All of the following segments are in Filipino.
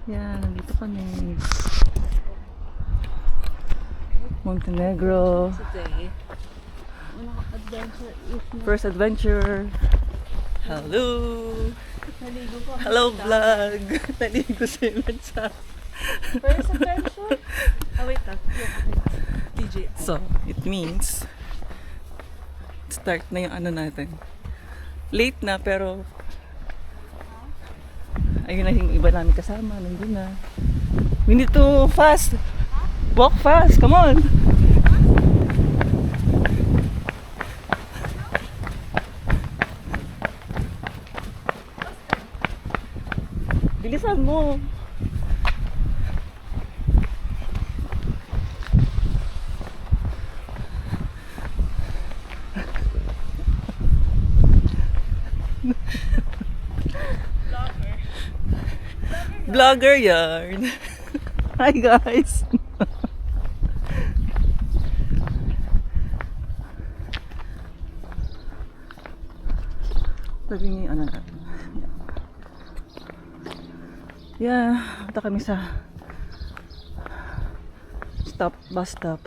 Yan, nandito kami. Montenegro. Today, adventure is First adventure. Hello! naligo ko. Hello vlog! Naligo si Mensa. First adventure? Oh, wait lang. DJ. So, it means start na yung ano natin. Late na pero ayun na yung iba namin kasama. Nandun na. We need to fast. Walk fast. Come on. Bilisan mo. Vlogger yarn. Hi guys. Sabi niyo ano natin. Yeah, punta kami sa bus stop.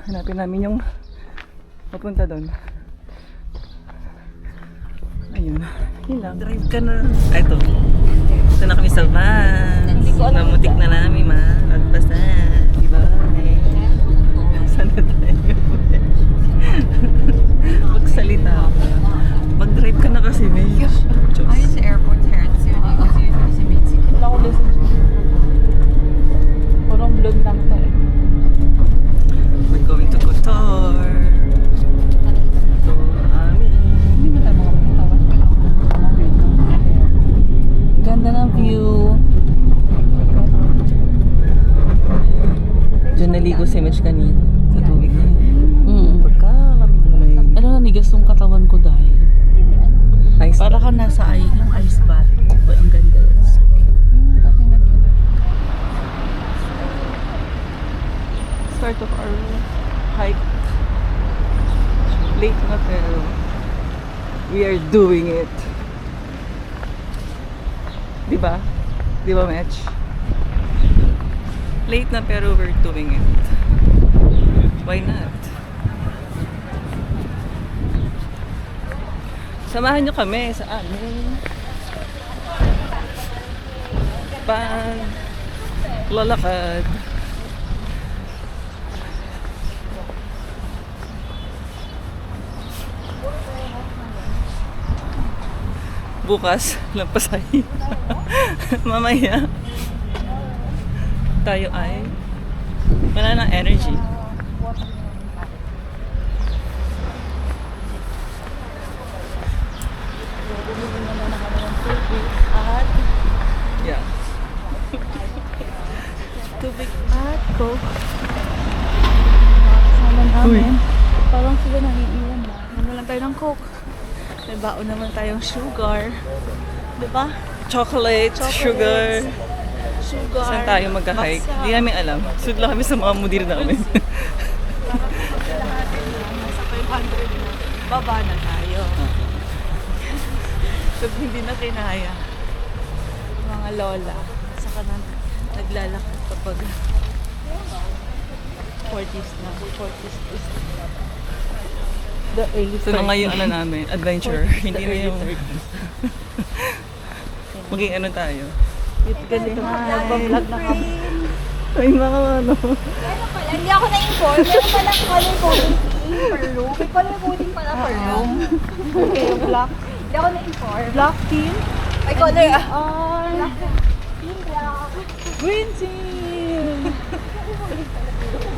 Hanapin namin yung papunta doon. Ayun. Yun lang. Drive ka na. Ay, ito. Ito na kami sa van. Mamutik na namin, ma. Magpasan. Diba? Saan na tayo? Magsalita. Mag-drive ka na kasi, may. Ayun sa airport, Hertz yun. Kasi yun sa main city. Wala ko lesson siya. Parang vlog lang to eh. We're going to Kotor. Ito, amin. Hindi ba tayo makapunta? Kasi kailangan ko Ganda ng view. Diyan naligo si Mitch kanina sa tubig na yun. Pagkalamig na may Ano nanigas yung katawan ko dahil. ice. Para ka nasa yung ice bath. Uy, ang ganda. Start of our hike. Late na pero we are doing it. Diba? Diba, Mitch? Late na pero we're doing it. Why not? Samahan nyo kami sa amin. Pag lalakad. Bukas, lampasay. Mamaya. Tayo ay wala nang energy. Yeah. Tubig at coke. Kasama namin. Parang sila nangiiwan na. Naman tayo ng coke. May baon naman tayong sugar. Diba? Chocolate, sugar. Sugar. Saan tayo mag-hike? Baksa. Hindi namin alam. Sunod lang kami sa mga mudir namin. Nasa 500 na. Baba na tayo. So, hindi na kinaya. Mga lola. Saka na naglalakad kapag 40s na. 40s is the early 30s. So, na ngayon ano namin, adventure. Hindi na yung maging ano tayo. Ganito nga, nagbablog na kami. Ay, mga ano. Ano pala, hindi ako na-inform. Meron palang color coding per room. May color coding pala per room. Okay, black. Hindi ako na-inform. Black team. May color ah. Or Black. green team.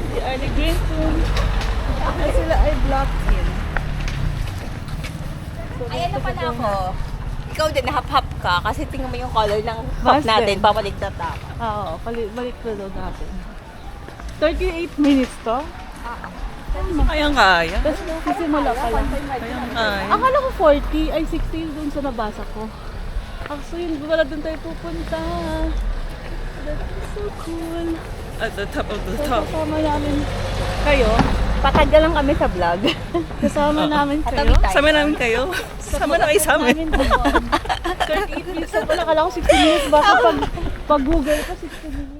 They are the green team. At sila ay black team. So, Ayan na pala ako. Ikaw din, hap-hap ka. Kasi tingnan mo yung color ng Bas hap natin. din. Pabalik na tama. Oo, balik na daw natin. 38 minutes to. Kayang-kaya. Tapos sisimula pa lang. Kayang-kaya. Akala ko 40, ay 60 dun sa nabasa ko. So yun, wala dun tayo pupunta. That's so cool. At the top of the So, top. kasama namin kayo. Patagal lang kami sa vlog. Kasama namin kayo. Katabi tayo. Sama namin kayo. Sama na kayo sa amin. Namin doon. 38 minutes na pala. Kala ko 60 minutes. Baka pag Google ko 60 minutes.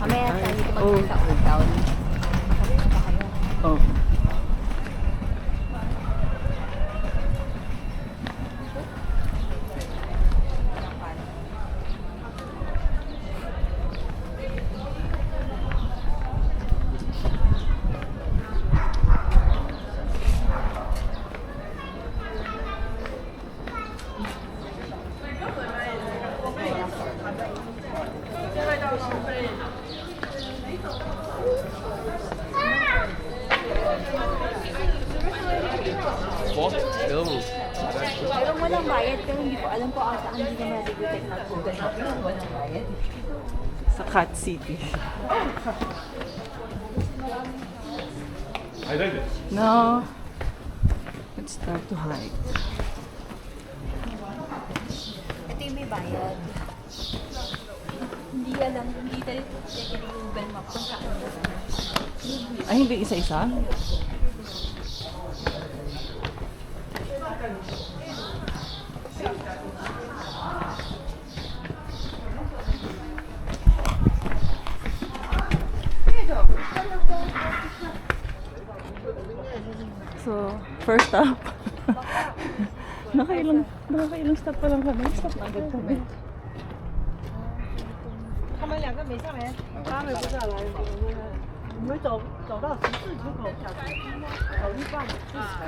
Mamaya tayo dito Oh. mag sa Old Town. Oh. Pero walang bayad, pero hindi ko alam po saan hindi naman nag-detect na Google Maps. Walang bayad. Sa Cat City. No. Let's start to hike. Ito yung may bayad. Hindi alam, hindi tayo check yung Google Maps kung saan. Ay, hindi isa-isa? So, first stop. nakailang stop pa lang kami. Stop na agad kami.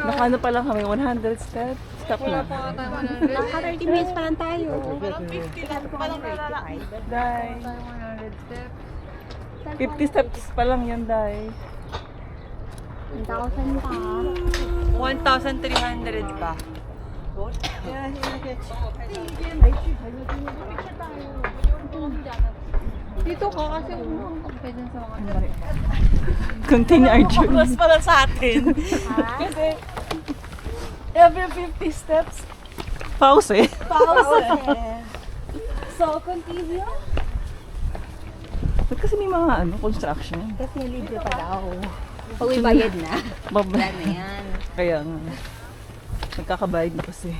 Nakano pa lang kami, 100 steps. Stop na. Naka 30 minutes pa lang tayo. Day. 50 steps pa lang yan, Day. 1,000 pa. 1,300 pa. Dito ka kasi pwede sa mga Continue our journey. Mas pala sa atin. Kasi every 50 steps, Pause eh. pause. So, continue. Ba't kasi may mga construction? Kasi libre pa daw. Pag may bayad na. Wala na yan. Kaya nga. Nagkakabayad na kasi.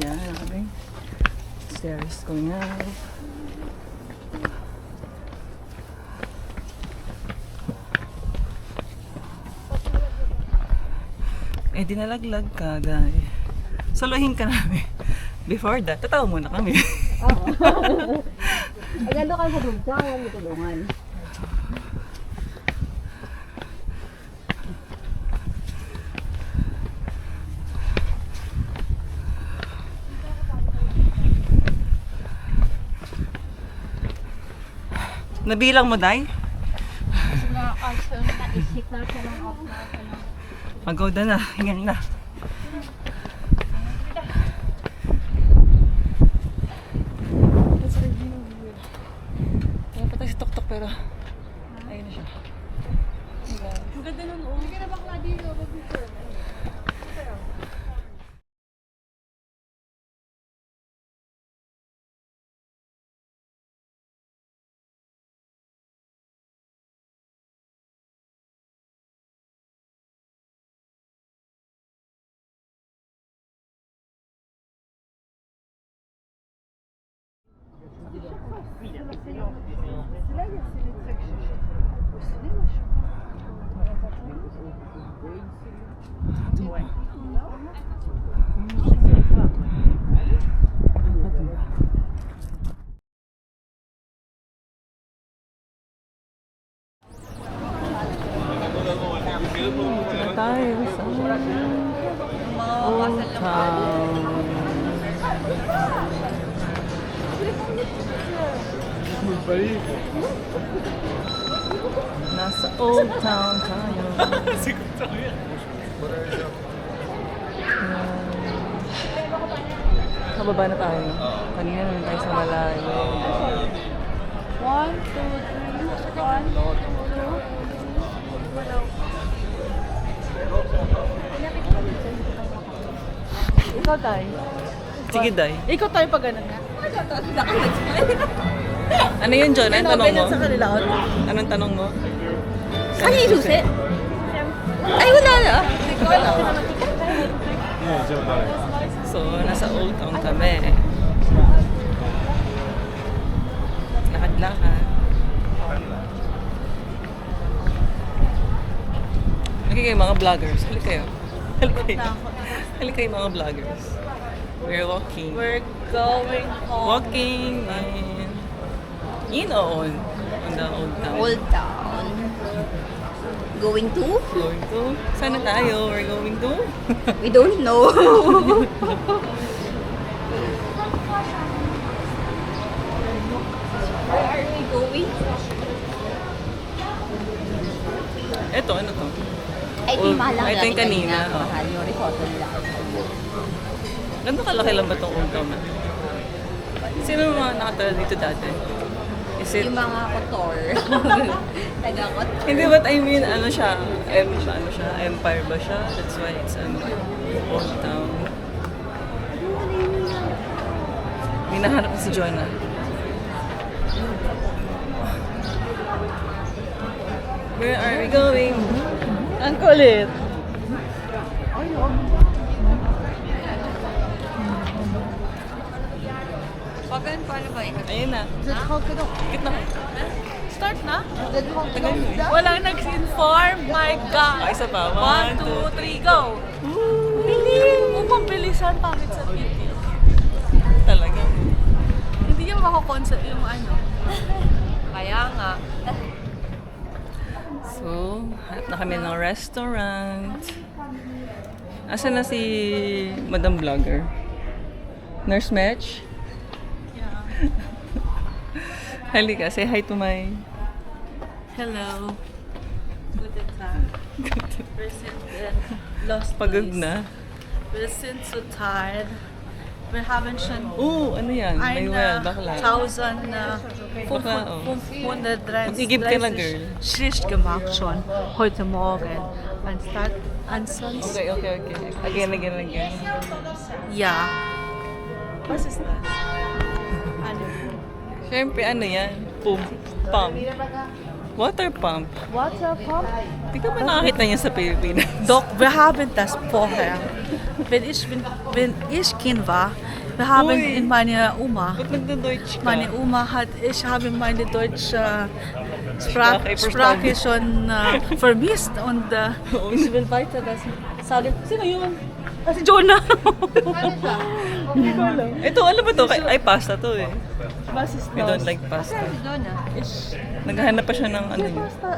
Yan, okay. Stairs going up. Eh, dinalaglag ka, guys. Solohin ka namin. Before that, tatawa muna kami. Ay, gano'n kayo sa dugsa, kaya may tulungan. Nabilang mo, Day? Naisik na siya lang off na. Mag-go na, hingan na. Ayan pa tayo si Tok-Tok pero ayun na siya. Ang ganda nun, oh. Hindi ka na bakla dito. tayo sa Old Town. Nasa Old Town tayo. Kababa na tayo. Kanina naman tayo sa malayo. 1, 2, 3, 1, 2, 3. Ikaw tayo. Sige, Day. Ikaw tayo pag ganun nga. Ano yun, John? Anong tanong mo? Sa kanila. Anong tanong mo? Ano yung susi? Ay, wala na. Hindi ko alam. So, nasa Old Town kami. Lakad-lakad. Halika kayo mga vloggers. Halika kayo. Halika kayo. Halika kayo mga vloggers. We're walking. We're going home. Walking in on the Old Town. Old Town. Going to? Going to? Sana tayo? We're going to? We don't know. Where are we going? Eto, ano to? Ay, di mahal lang Ito yung kanina. Oh. Mahal yung risotto nila. Gano'n kalaki lang ba itong Old Town na? Sino mga nakatala dito dati? Is it... Yung mga kotor. Taga-kotor. Hindi, but I mean, ano siya? Empire ba siya? That's why it's an Old Town. Hinahanap ko si Jonah. Where are we going? Ang kulit. Pagan, paano ba ito? Ayun na. Gitna ko. Start na? Tagal mo eh. Walang nag-inform. My God. Ah, isa pa. 1, 2, 3, go! Bilis! Mabilisan bakit sa video? Talaga. Hindi yung makakoncept yung ano. Kaya nga. So, hanap na kami ng restaurant. Asa na si Madam Vlogger? Nurse Match? Yeah. Halika, say hi to my... Hello. Guten Tag. Wir sind lost. Pagod na. Wir sind so tired. Wir haben schon Ano yan? May well, bakla. 1.500 Bakla, oh. Magigib ka na, girl. Schicht gemacht schon heute Morgen. Ansonsten, Okay. Again. ja. Was ist das? Ano? Siyempre, ano yan? Pump. Water pump. Water pump? Di ka ba nakakita niya sa Pilipinas? Doch, wir haben das vorher. Wenn ich Kind war, wir haben Ui. in meiner Oma. Ba't nagdo-Deutsch ka? Meine Oma ich habe meine deutsche Sprache Sprache schon vermisst und Oh, ich will weiter das sagen. Sino yun? Si Jonah. Ito, alam ba to? Ay, pasta to eh. Was ist We don't das? like pasta. Doon ah. Ich Naghahanap pa siya ng ano yun. Pasta.